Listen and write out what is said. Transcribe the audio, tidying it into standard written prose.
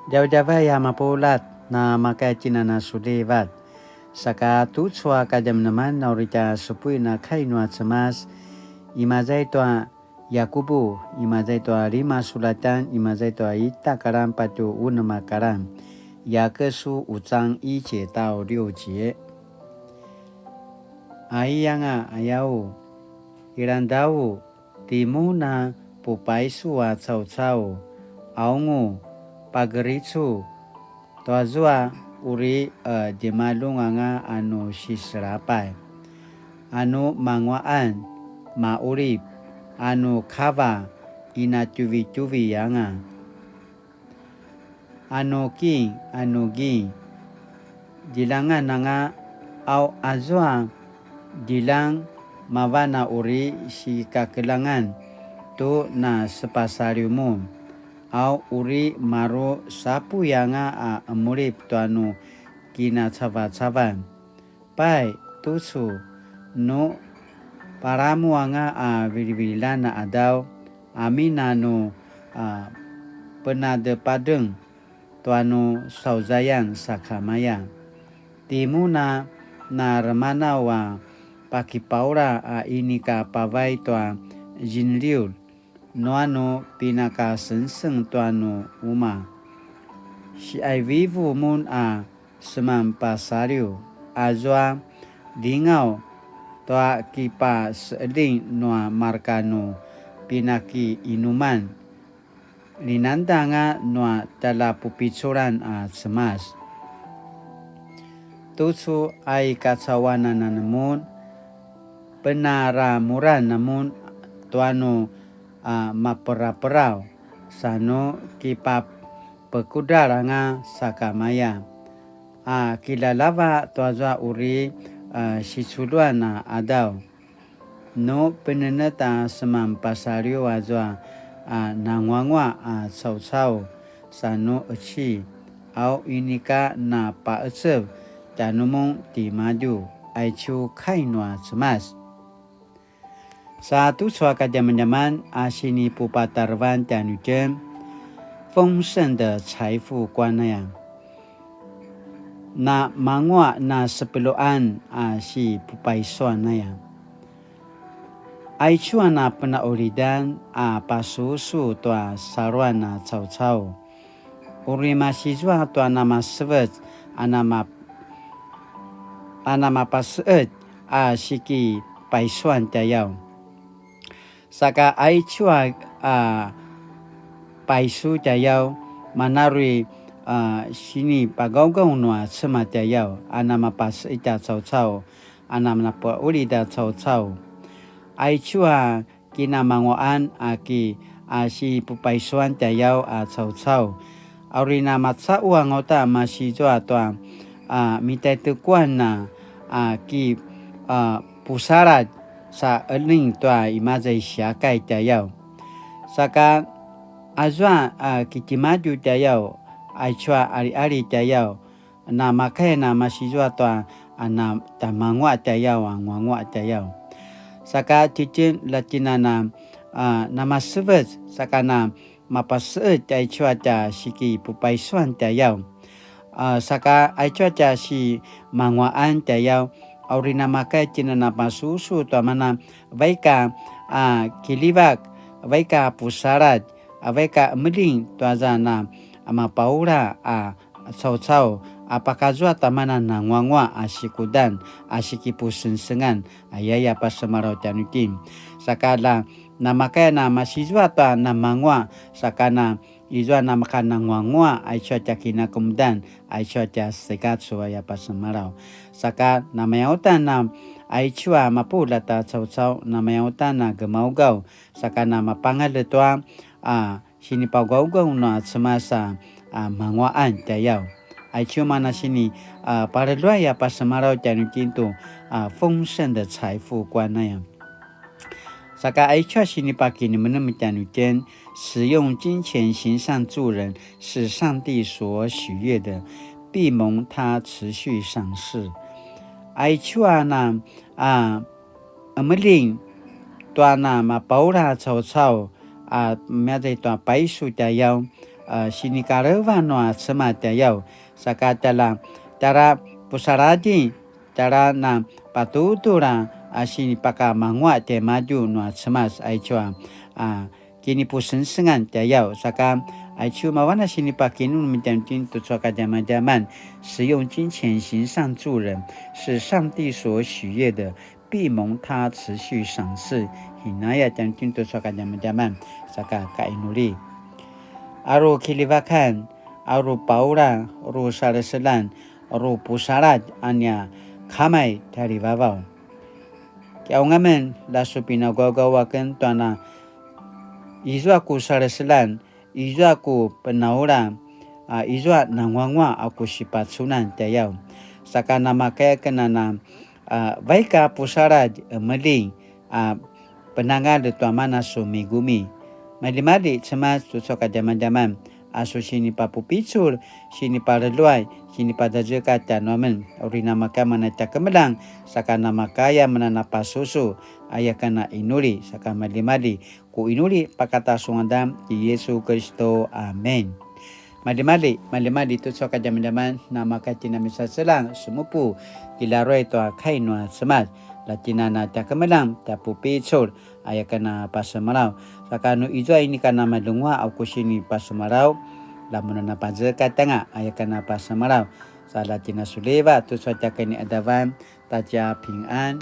Jauh-jauh ya mapulat na makai cina na sudevat. Saka tu chua kajam naman na orita supui na kainua cemas. Imazai toa Yakubu, imazai toa 5 sulatan, imazai toa ita karam patu unama karam. Yakesu 5章1节到6节。Ayanga ayau irandau timuna pupaisu wa cau-cau aungu pagericu toazua uri jemalunganga anu sisrapai anu mangwaan maurip anu kava ina tuvi-tuvi yanga anu ging jilangan nanga au azua jilang mawana uri si kakelangan tu na sepasariumu au uri maru sapu yanga amurip tuanu kina cava-cavan pai tusu no paramu anga vili-vililana adau aminanu penade padeng tuanu sauzayan sakamaya timuna na remana wa pakipaura ini ka pavai tua jinliul noano pinaka senseng tuanu uma si ai vivu mun semam pasariu azwa dingau toa kipa seling noa markanu pinaki inuman linandanga noa tala pupicuran semas tusu ai kacawanan namun penaramuran namun tuanu mapera-perau sano kipa pekudaranga sakamaya kilalava tuazwa uri sisuluan adau no peneneta semam pasario azwa nangwangwa cau-cau sano eci au inika na paecep tanumong ti maju aicu kainwa cemas satu suaka zaman-zaman asini pupatarvan tanujem 丰盛的财富观那样 na mangwa na sepeluan si pupaisuan na yan aichua na penaulidan pasusu tua saruan na cau-cau urima siswa tua nama sebet anama paseet siki paisuan tayau saka aichua paisu tayau manarui sini pagau-gau noa sema tayau anama paseita cau-cau anama paulida cau-cau aichua kina mangoan aki si pupaisuan tayau cau-cau aurina matsa uang ota masijua toa mitai tekuan na ki pusarat sa eling toa imazai siakai tayau saka azwa kitimaju tayau aichua ari-ari tayau na makai na masijua toa ana tamangwa tayau ngwangwa tayau saka cicin latina nama sebet saka na mapaseet aichua ta siki pupaisuan tayau saka aichua ta si mangwaan tayau aurina makai cina napa susu to mana baika kilibak baika pusarat baika meling to azana mapaura cau-cau apakah zua tamana na ngwangwa asikudan asikipu sensengan ayaya pasemarau tanutim sakala na makai na masizwa ta na mangwa sakana izwa na makana ngwangwa aichua takina kumdan aichua ta sekat suaya pasemarau saka namayautan na aichua mapula ta cau-cau namayautan na gemaugau saka na mapangal letua sini pagau-gau na semasa mangwaan tayau aichua mana sini paralua ya pasemarau tanutim tu 丰盛的财富观那样 saka aichua sini paki ni menemukan ujian 使用金钱行善助人是上帝所喜悦的必蒙他持续赏识 aichua na ameling tua na mapaura cau-cau mezai tua paisu tayau sini karawa no semata yau sakatala cara pusaradi cara na patutura sini paka mangwa te maju no semas ai chua kini pusensengan te yau saka ai chu mawana sini pakinu mintan tin tu chua ka jaman 使用金钱行善助人是上帝所喜悦的必蒙他持续赏识 hinaya dan tinto saka jaman saka kainuli aru kilivakan aru paura aru saraselan aru pusarat anya kamai dari vavau kau ngamen la supina gawakan tuana izwa ku saraselan izwa ku penaura izwa nangwangwa aku sifat sunan tayau saka nama kaya kenana baika pusarat meli penangan de tua mana sumigumi mali cema susoka jaman asu sini papu picul sini pada luai sini pada jekata nomen orina maka mana cakemelang saka nama kaya menana pasusu ayakana inuli saka mali ku inuli pakata sungandam di Yesus Kristo amen mali tu soka jaman nama katina misa selang sumupu dilaroi tua kainua semat latina na cakemelang tapu picul ayakana pasemarau sakanu izwa ini kana madungwa au kusini pasemarau lamun na pazeka tanga ayakana pasemarau salatina suleva tu soca kini adavan taja ping'an